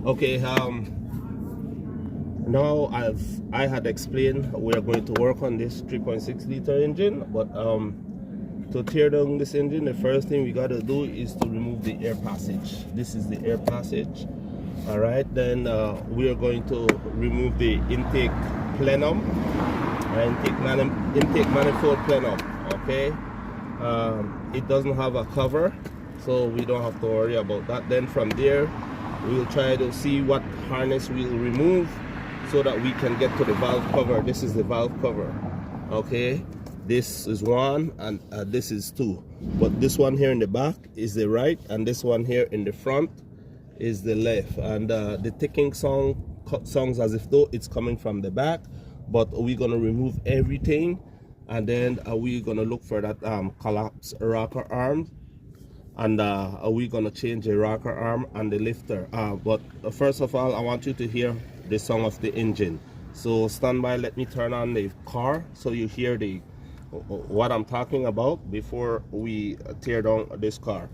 Okay, now as I had explained, we are going to work on this 3.6 liter engine, but to tear down this engine, the first thing we got to do is to remove the air passage. This is the air passage. All right, then we are going to remove the intake plenum, intake manifold plenum. Okay, it doesn't have a cover, so we don't have to worry about that. Then from there, we'll try to see what harness we'll remove so that we can get to the valve cover. This is the valve cover. Okay, this is one and this is two, but this one here in the back is the right and this one here in the front is the left. And the ticking sounds as if though it's coming from the back, but we're gonna remove everything, and then we're gonna look for that collapse rocker arm, and we're gonna change the rocker arm and the lifter. But first of all, I want you to hear the sound of the engine. So stand by, let me turn on the car so you hear the what I'm talking about before we tear down this car.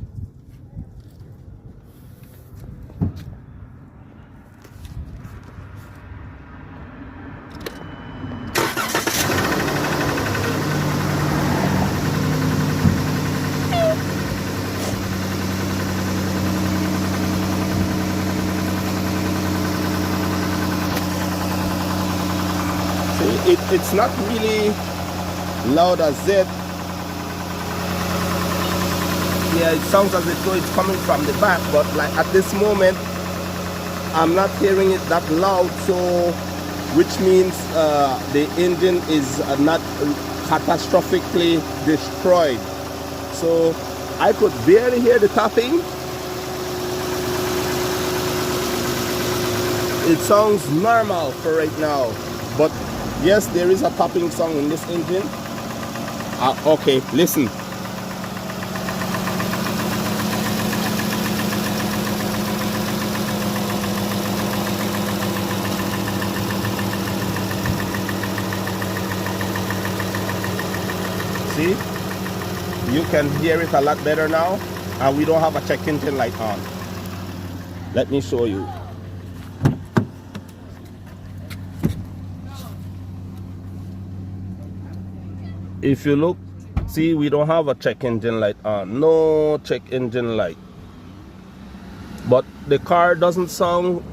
It's not really loud as it. Yeah, it sounds as if though it's coming from the back, but like at this moment I'm not hearing it that loud, so which means the engine is not catastrophically destroyed. So I could barely hear the tapping. It sounds normal for right now, but yes, there is a tapping sound in this engine. Okay, listen. See? You can hear it a lot better now, and we don't have a check engine light on. Let me show you. If you look, see, we don't have a check engine light on. No check engine light. But the car doesn't sound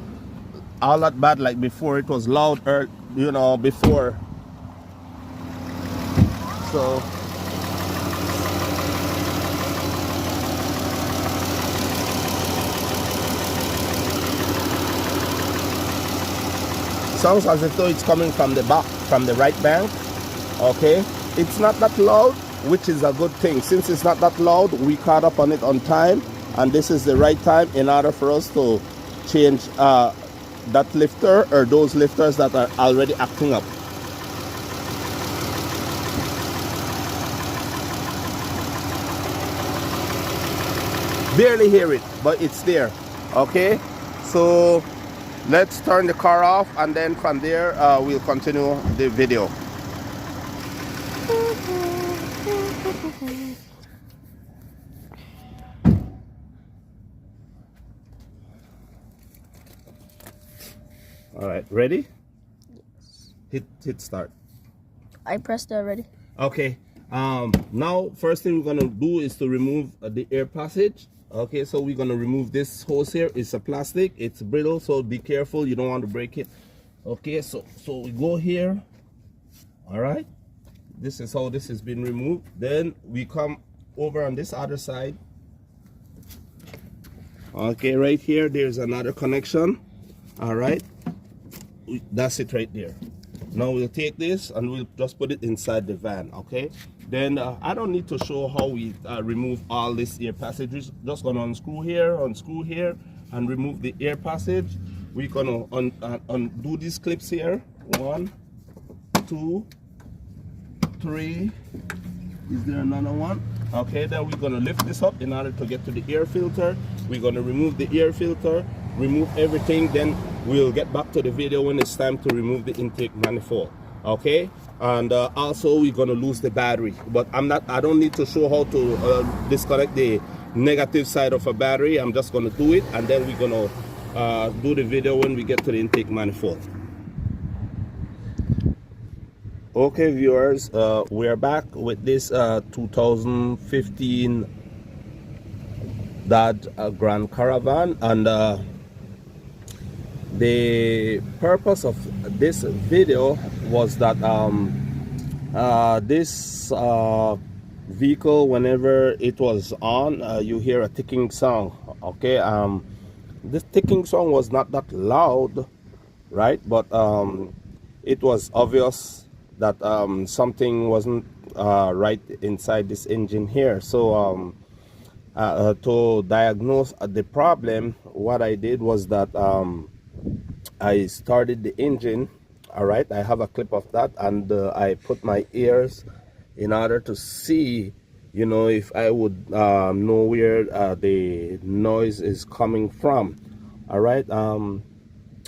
all that bad like before. It was loud, you know, before. So sounds as if though it's coming from the back, from the right bank. Okay. It's not that loud, which is a good thing. Since it's not that loud, we caught up on it on time, and this is the right time in order for us to change that lifter or those lifters that are already acting up. Barely hear it, but it's there. Okay, so let's turn the car off, and then from there we'll continue the video. All right, ready? Yes. Hit start. I pressed it already. Okay. Now first thing we're gonna do is to remove the air passage. Okay, so we're gonna remove this hose here. It's a plastic, it's brittle, so be careful, you don't want to break it. Okay, so we go here. All right, this is how this has been removed. Then we come over on this other side. Okay, right here there's another connection. All right, that's it right there. Now we'll take this and we'll just put it inside the van. Okay, then I don't need to show how we remove all these air passages. Just gonna unscrew here, and remove the air passage. We're gonna undo these clips here. 1, 2, 3. Is there another one? Okay, then we're gonna lift this up in order to get to the air filter. We're gonna remove the air filter, remove everything, then we'll get back to the video when it's time to remove the intake manifold. Okay, and also we're gonna lose the battery, but I don't need to show how to disconnect the negative side of a battery. I'm just gonna do it, and then we're gonna do the video when we get to the intake manifold. Okay, viewers, we're back with this 2015 Dodge Grand Caravan, and the purpose of this video was that this vehicle, whenever it was on, you hear a ticking sound. Okay, this ticking sound was not that loud, right? But it was obvious that something wasn't right inside this engine here. So to diagnose the problem, what I did was that I started the engine. All right, I have a clip of that, and I put my ears in order to see, you know, if I would know where the noise is coming from. All right.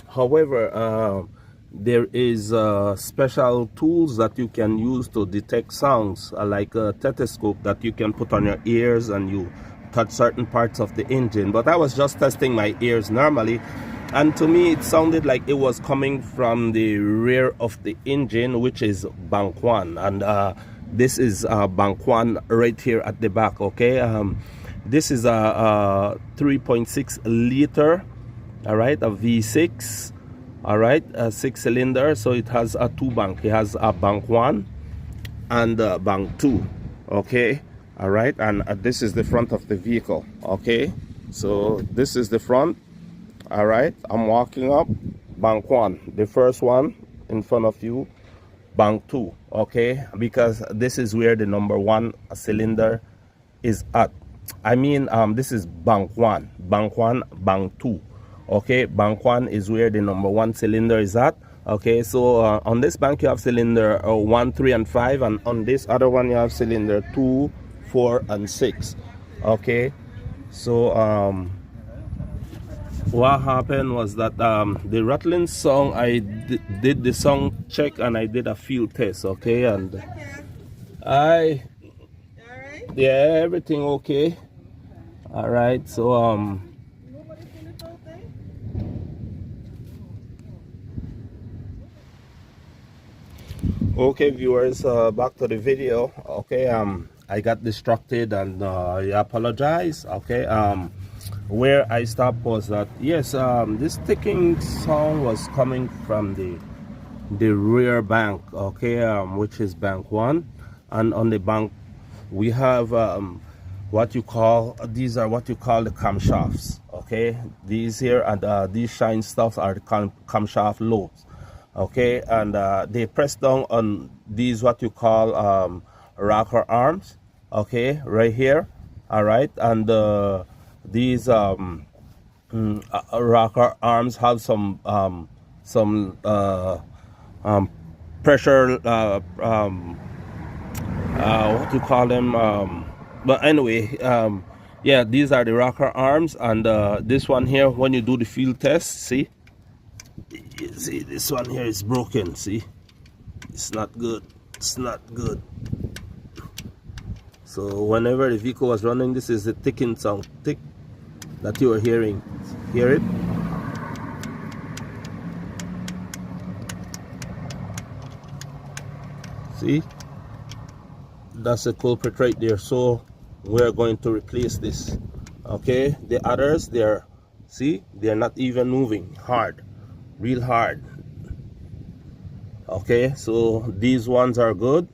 However, there is special tools that you can use to detect sounds, like a stethoscope that you can put on your ears, and you touch certain parts of the engine. But I was just testing my ears normally, and to me it sounded like it was coming from the rear of the engine, which is bank one, and this is bank one right here at the back. Okay, this is a 3.6 liter, all right, a V6, all right, a 6-cylinder. So it has a two bank. It has a bank one and bank two. Okay, all right, and this is the front of the vehicle. Okay, so this is the front. All right, I'm walking up bank one, the first one in front of you, bank two. Okay, because this is where the number one cylinder is at. I mean, this is bank one, bank two. Okay, bank one is where the number one cylinder is at. Okay, so on this bank you have cylinder 1, 3, and 5, and on this other one you have cylinder 2, 4, and 6. Okay, so what happened was that the rattling song, I did the song check and I did a field test. Okay, and yeah, everything okay. All right, so okay, viewers, back to the video. Okay, I got distracted, and I apologize. Okay, where I stopped was that, yes, this ticking sound was coming from the rear bank. Okay, which is bank one, and on the bank we have what you call, these are what you call the camshafts. Okay, these here, and these shine stuffs are the camshaft lobes. Okay, and they press down on these what you call rocker arms. Okay, right here. All right, and these rocker arms have some pressure, what you call them, but anyway, yeah, these are the rocker arms, and this one here, when you do the field test, see this one here is broken. See, it's not good, it's not good. So whenever the vehicle was running, this is the ticking sound, tick, that you are hearing. Hear it? See, that's a culprit right there. So we're going to replace this. Okay, the others, they're, see, they're not even moving. Hard, real hard. Okay, so these ones are good.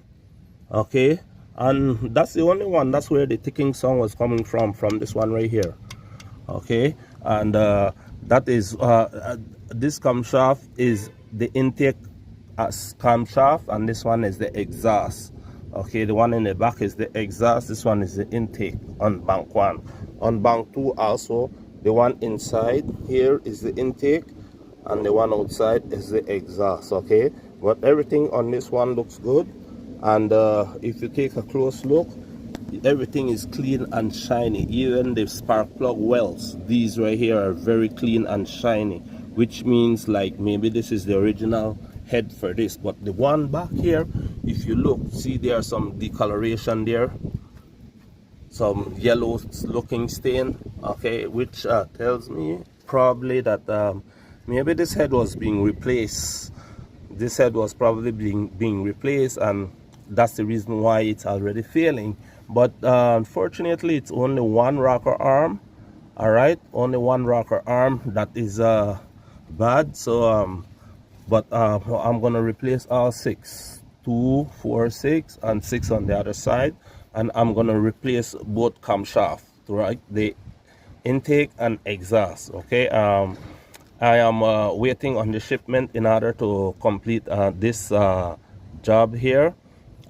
Okay, and that's the only one, that's where the ticking sound was coming from this one right here. Okay, and that is this camshaft is the intake camshaft, and this one is the exhaust. Okay, the one in the back is the exhaust, this one is the intake on bank one. On bank two also, the one inside here is the intake, and the one outside is the exhaust. Okay, but everything on this one looks good, and if you take a close look, everything is clean and shiny. Even the spark plug wells, these right here, are very clean and shiny, which means like maybe this is the original head for this. But the one back here, if you look, see there's some discoloration there, some yellow looking stain. Okay, which tells me probably that maybe this head was being replaced. This head was probably being replaced, and that's the reason why it's already failing. But unfortunately, it's only one rocker arm. All right, only one rocker arm that is bad. So but I'm gonna replace all 6, 2, 4, 6, and 6 on the other side, and I'm gonna replace both camshaft, right, the intake and exhaust. Okay, I am waiting on the shipment in order to complete this job here.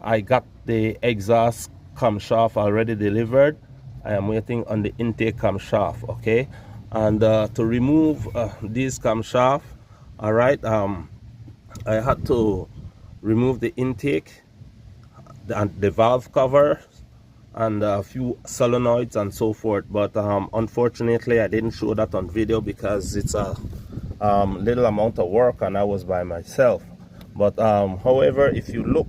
I got the exhaust camshaft already delivered. I am waiting on the intake camshaft. Okay, and to remove these camshaft, all right, I had to remove the intake and the valve cover and a few solenoids and so forth, but unfortunately I didn't show that on video because it's a little amount of work and I was by myself. But however, if you look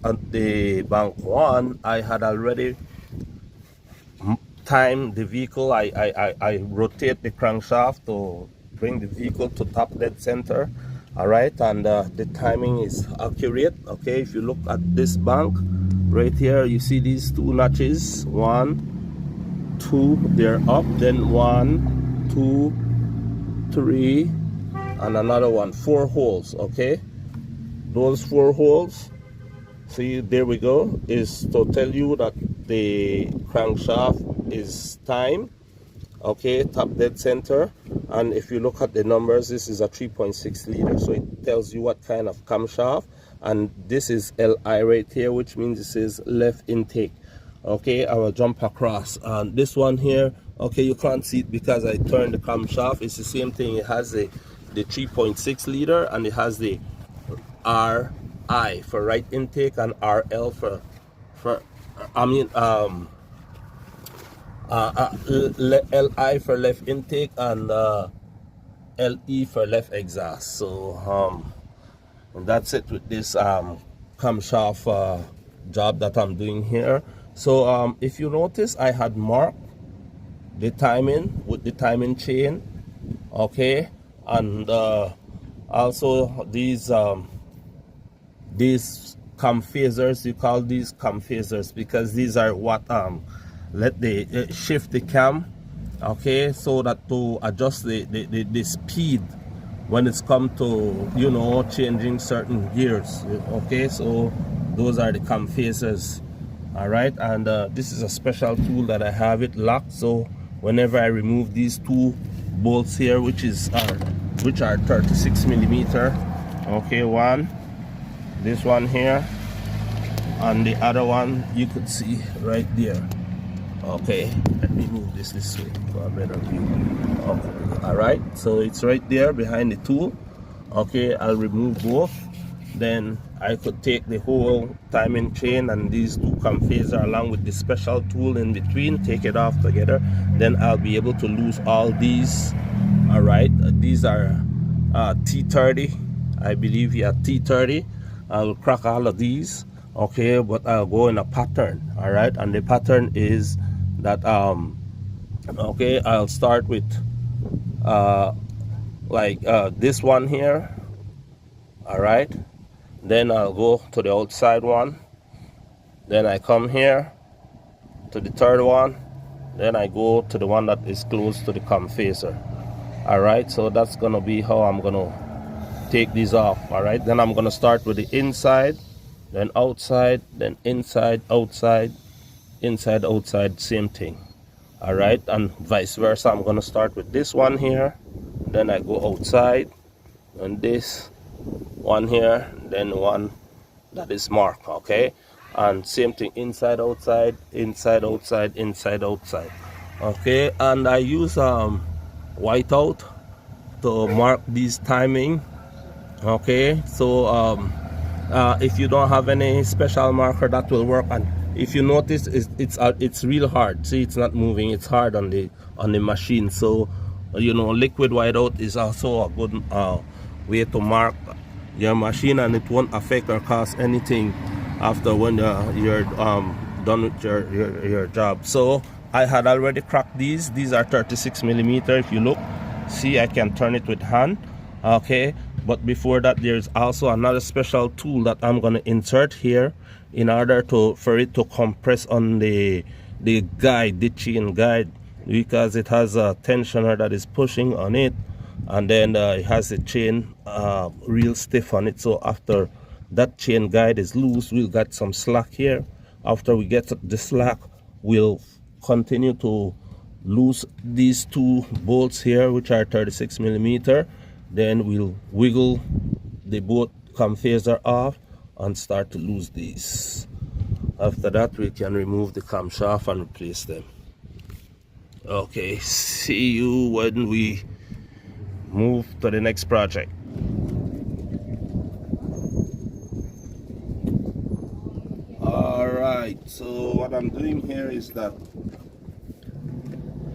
at the bank 1, I had already timed the vehicle. I rotate the crankshaft to bring the vehicle to top dead center. All right, and the timing is accurate. Okay, if you look at this bank right here, you see these 2 notches, 1, 2, they're up, then 1, 2, 3, and another one, 4 holes. Okay, those 4 holes, see, there we go, is to tell you that the crankshaft is timed. Okay, top dead center. And if you look at the numbers, this is a 3.6 liter, so it tells you what kind of camshaft. And this is LI right here, which means this is left intake. Okay, I will jump across. And this one here, okay, you can't see it because I turned the camshaft. It's the same thing. It has the 3.6 liter, and it has the RI for right intake and RL for LI for left intake, and LE for left exhaust. So that's it with this camshaft job that I'm doing here. So if you notice, I had marked the timing with the timing chain. Okay, and also these cam phasers, you call these cam phasers because these are what let the shift the cam, okay, so that to adjust the speed when it's come to, you know, changing certain gears. Okay, so those are the cam phasers. All right, and this is a special tool that I have it locked, so whenever I remove these 2 bolts here, which are 36 millimeter, okay, one, this one here, and the other one you could see right there. Okay, let me move this way for a better view. Okay, all right, so it's right there behind the tool. Okay, I'll remove both, then I could take the whole timing chain and these 2 cam phaser along with the special tool in between, take it off together, then I'll be able to lose all these. All right, these are T30, I believe, yeah, T30. I'll crack all of these. Okay, but I'll go in a pattern. All right, and the pattern is that okay, I'll start with this one here. All right, then I'll go to the outside one, then I come here to the third one, then I go to the one that is close to the cam phaser. All right, so that's gonna be how I'm gonna take these off. All right, then I'm gonna start with the inside, then outside, then inside, outside, inside, outside, same thing. All right, and vice versa. I'm gonna start with this one here, then I go outside, and this one here, then one that is marked. Okay, and same thing, inside, outside, inside, outside, inside, outside. Okay, and I use whiteout to mark these timing. Okay, so if you don't have any special marker, that will work. And if you notice, it's real hard. See, it's not moving. It's hard on the machine. So, you know, liquid whiteout is also a good way to mark your machine, and it won't affect or cause anything after when you're done with your job. So I had already cracked these. These are 36 millimeter. If you look, See, I can turn it with hand. Okay, but before that, there's also another special tool that I'm going to insert here in order for it to compress on the guide, the chain guide, because it has a tensioner that is pushing on it, and then it has the chain real stiff on it. So after that chain guide is loose, we'll get some slack here. After we get the slack, we'll continue to loose these two bolts here, which are 36 millimeter. Then we'll wiggle the both cam phaser off and start to lose these. After that, we can remove the camshaft and replace them. Okay, see you when we move to the next project. Alright, so what I'm doing here is that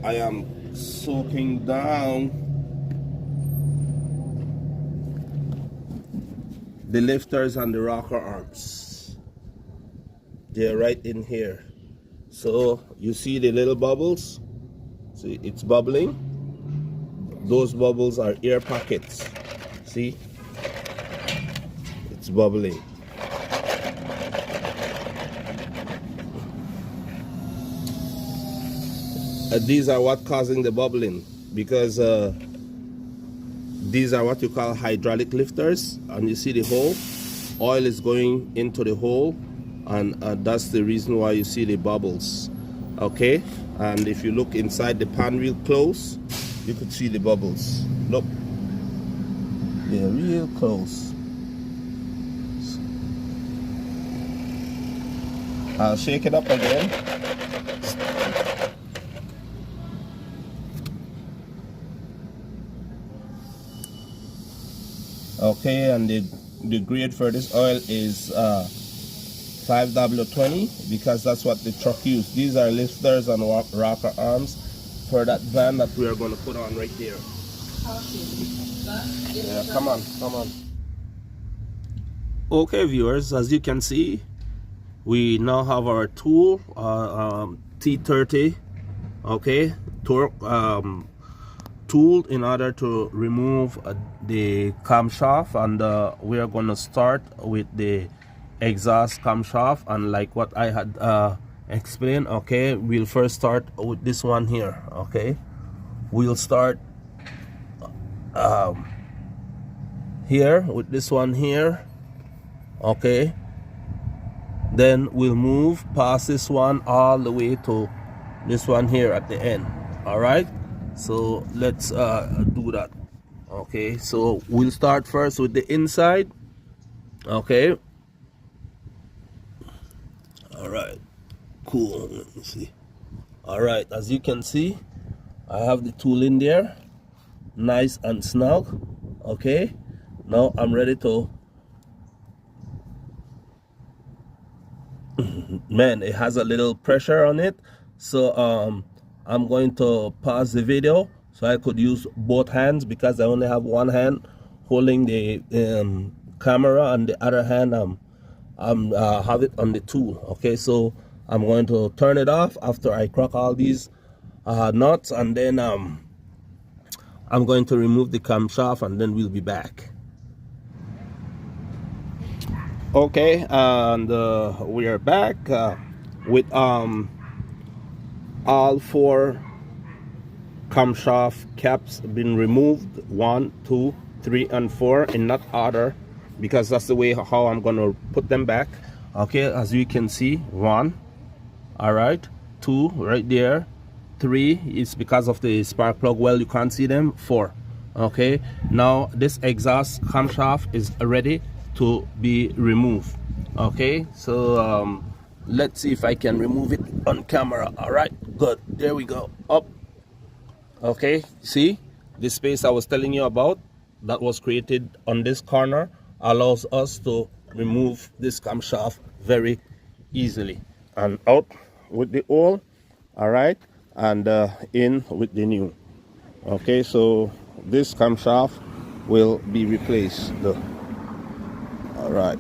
I am soaking down the lifters and the rocker arms. They're right in here. So you see the little bubbles? See, it's bubbling. Those bubbles are air pockets. See? It's bubbling. These are what causing the bubbling, because these are what you call hydraulic lifters, and you see the hole, oil is going into the hole, and that's the reason why you see the bubbles. Okay, and if you look inside the pan real close, you could see the bubbles. Look, they're real close. I'll shake it up again. Okay, and the grade for this oil is 5W20, because that's what the truck used. These are lifters and rocker arms for that van that we are going to put on right there. Yeah, come on. Okay, viewers, as you can see, we now have our tool, T30, okay, torque tool in order to remove the camshaft, and we are going to start with the exhaust camshaft. And like what I had explained, okay, we'll first start with this one here. Okay, we'll start here with this one here. Okay, then we'll move past this one all the way to this one here at the end. All right, so let's do that. Okay, so we'll start first with the inside. Okay, all right, cool. Let me see. All right, as you can see, I have the tool in there, nice and snug. Okay, now I'm ready to man, it has a little pressure on it, so I'm going to pause the video so I could use both hands, because I only have one hand holding the camera, and the other hand have it on the tool. Okay, so I'm going to turn it off after I crack all these nuts, and then I'm going to remove the camshaft, and then we'll be back. Okay, and we are back with all four camshaft caps been removed, 1, 2, 3, and 4 in that order, because that's the way how I'm gonna put them back. Okay, as you can see, 1, all right, 2 right there, 3 is because of the spark plug well you can't see them, 4. Okay, now this exhaust camshaft is ready to be removed. Okay, so let's see if I can remove it on camera. All right, good, there we go, up. Okay, see the space I was telling you about that was created on this corner allows us to remove this camshaft very easily, and out with the old, all right, and in with the new. Okay, so this camshaft will be replaced. All right.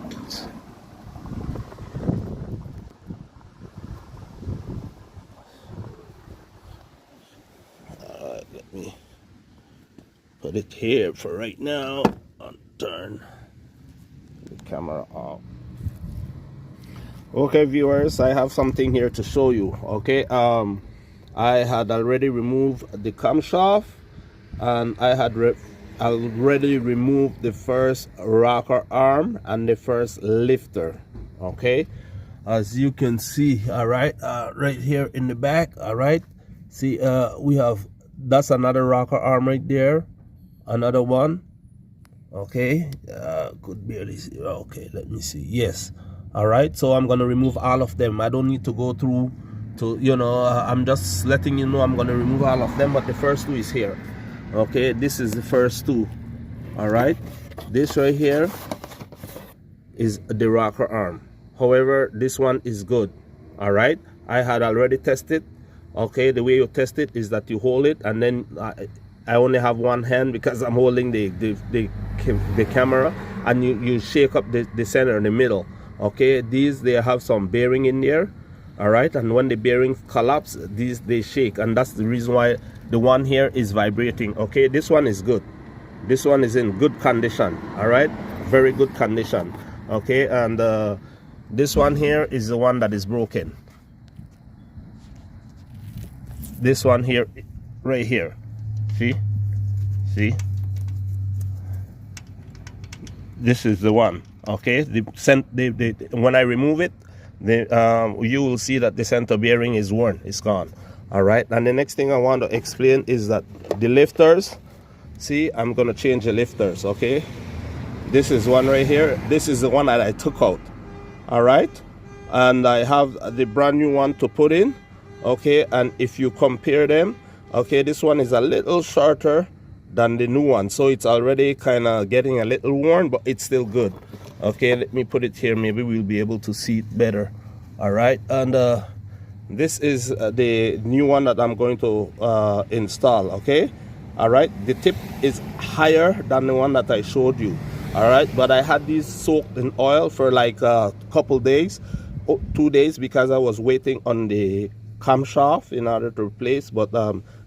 All right, let me put it here for right now. And turn the camera off. Okay, viewers, I have something here to show you. Okay, I had already removed the camshaft, and I had already removed the first rocker arm and the first lifter. Okay, as you can see, all right, right here in the back, all right, see, we have, that's another rocker arm right there, another one. Okay, could barely see. Okay, let me see. Yes, all right, so I'm gonna remove all of them. I don't need to go through to, you know, I'm just letting you know I'm gonna remove all of them, but the first two is here. Okay, this is the first two. All right, this right here is the rocker arm. However, this one is good. All right, I had already tested. Okay, the way you test it is that you hold it, and then I only have one hand because I'm holding the camera, and you shake up the center in the middle. Okay, these, they have some bearing in there. All right, and when the bearings collapse, these, they shake, and that's the reason why the one here is vibrating. Okay, this one is good. This one is in good condition. All right, very good condition. Okay, and this one here is the one that is broken. This one here, right here, see, this is the one. Okay, when I remove it, you will see that the center bearing is worn, it's gone. All right, and the next thing I want to explain is that the lifters, see, I'm going to change the lifters. Okay, this is one right here. This is the one that I took out. All right, and I have the brand new one to put in. Okay, and if you compare them, okay, this one is a little shorter than the new one, so it's already kind of getting a little worn, but it's still good. Okay, let me put it here, maybe we'll be able to see it better. All right, and this is the new one that I'm going to install. Okay, all right, the tip is higher than the one that I showed you. All right, but I had these soaked in oil for like a couple days, 2 days, because I was waiting on the camshaft in order to replace, but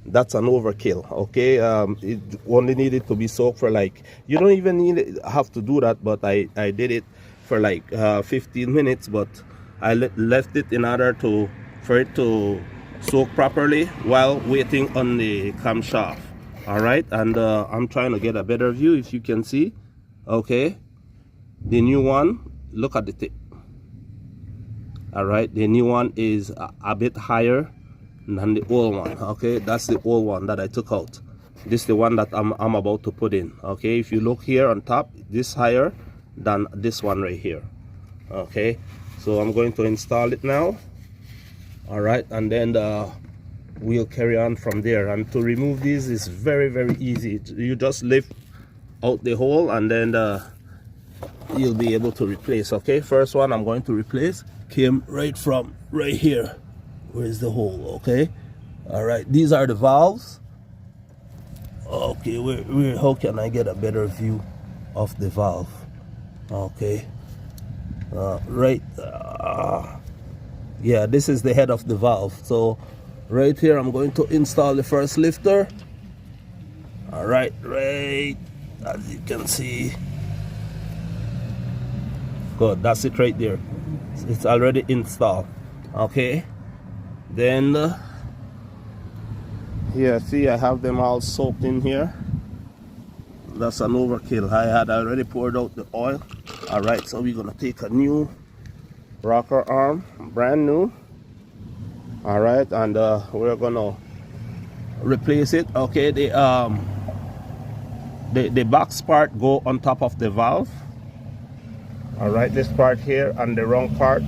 that's an overkill. Okay, it only needed to be soaked for like, you don't even have to do that, but I did it for like 15 minutes, but I left it in order for it to soak properly while waiting on the camshaft. All right, and I'm trying to get a better view, if you can see. Okay, the new one, look at the tip. All right, the new one is a bit higher than the old one. Okay, that's the old one that I took out. This is the one that I'm about to put in. Okay, if you look here on top, this higher than this one right here. Okay, so I'm going to install it now. All right, and then we'll carry on from there. And to remove these is very, very easy. You just lift out the hole, and then you'll be able to replace. Okay, first one I'm going to replace came right from right here. Where's the hole? Okay, all right, these are the valves. Okay, how can I get a better view of the valve? Okay, right, yeah, this is the head of the valve. So right here I'm going to install the first lifter. All right, right, as you can see, good, that's it right there. It's already installed. Okay, then yeah, see, I have them all soaked in here. That's an overkill. I had already poured out the oil. All right, so we're gonna take a new rocker arm, brand new. All right, and we're gonna replace it. Okay, the box part go on top of the valve. All right, this part here and the wrong part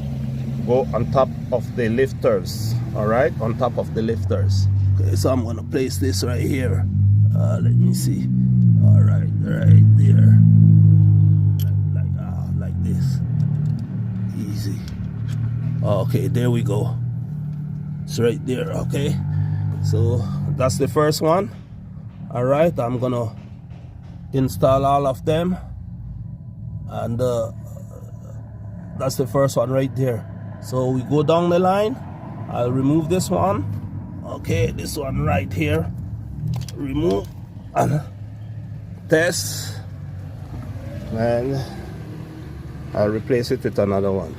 go on top of the lifters. All right, on top of the lifters. Okay, so I'm gonna place this right here. Let me see. All right, right there, like this. Easy. Okay, there we go. It's right there. Okay, so that's the first one. All right, I'm gonna install all of them, and that's the first one right there. So we go down the line. I'll remove this one. Okay, this one right here, remove, and test, and I'll replace it with another one.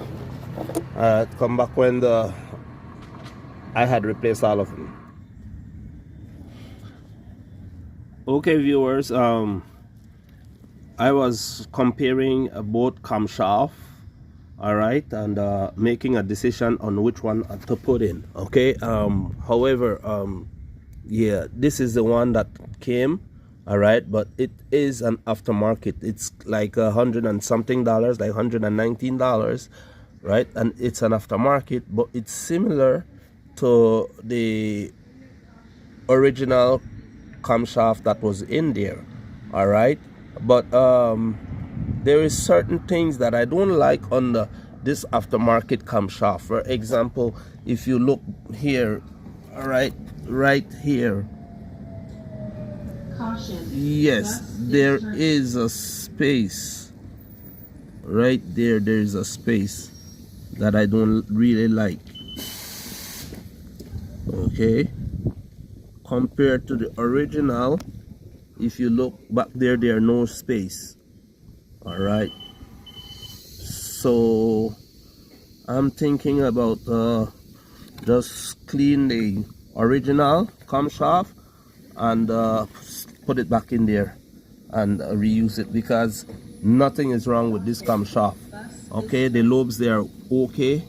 Come back when I had replaced all of them. Okay, viewers, I was comparing both camshaft, all right, and making a decision on which one to put in. Okay, however, yeah, this is the one that came, all right, but it is an aftermarket. It's like $100 and something, like $119, right? And it's an aftermarket, but it's similar to the original camshaft that was in there, all right. But there is certain things that I don't like on this aftermarket camshaft. For example, if you look here, all right, right here, caution, yes, there is a space right there. There's a space that I don't really like. Okay, compared to the original, if you look back there, there are no space. All right, so I'm thinking about just clean the original camshaft and put it back in there and reuse it, because nothing is wrong with this camshaft. Okay, the lobes, they are okay,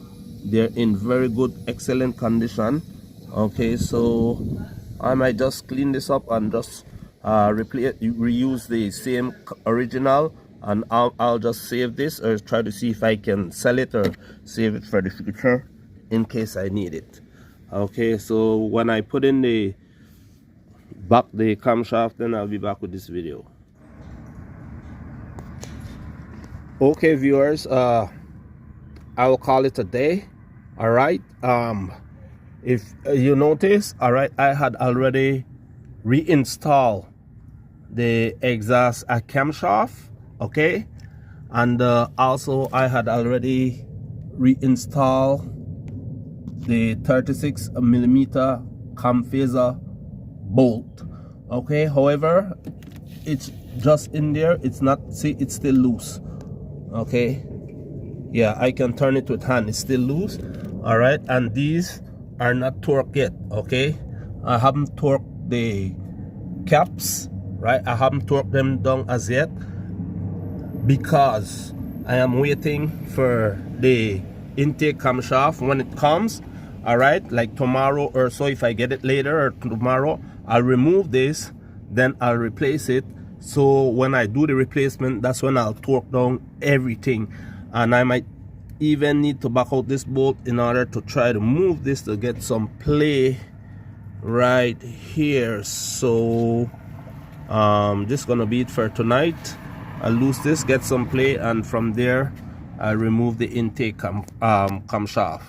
they're in very good, excellent condition. Okay, so I might just clean this up and just reuse the same original, and I'll just save this, or try to see if I can sell it or save it for the future in case I need it. Okay, so when I put in the camshaft, then I'll be back with this video. Okay, viewers, I will call it a day. All right, if you notice, all right, I had already reinstalled the exhaust camshaft, okay, and also I had already reinstalled the 36mm cam phaser bolt. Okay, however, it's just in there, it's not, see, it's still loose. Okay, yeah, I can turn it with hand, it's still loose. All right, and these are not torqued yet. Okay, I haven't torqued the caps, right? I haven't torqued them down as yet, because I am waiting for the intake camshaft. When it comes, all right, like tomorrow or so, if I get it later or tomorrow, I'll remove this, then I'll replace it. So when I do the replacement, that's when I'll torque down everything, and I might even need to back out this bolt in order to try to move this to get some play right here. So this is gonna be it for tonight. I'll loose this, get some play, and from there I'll remove the intake camshaft.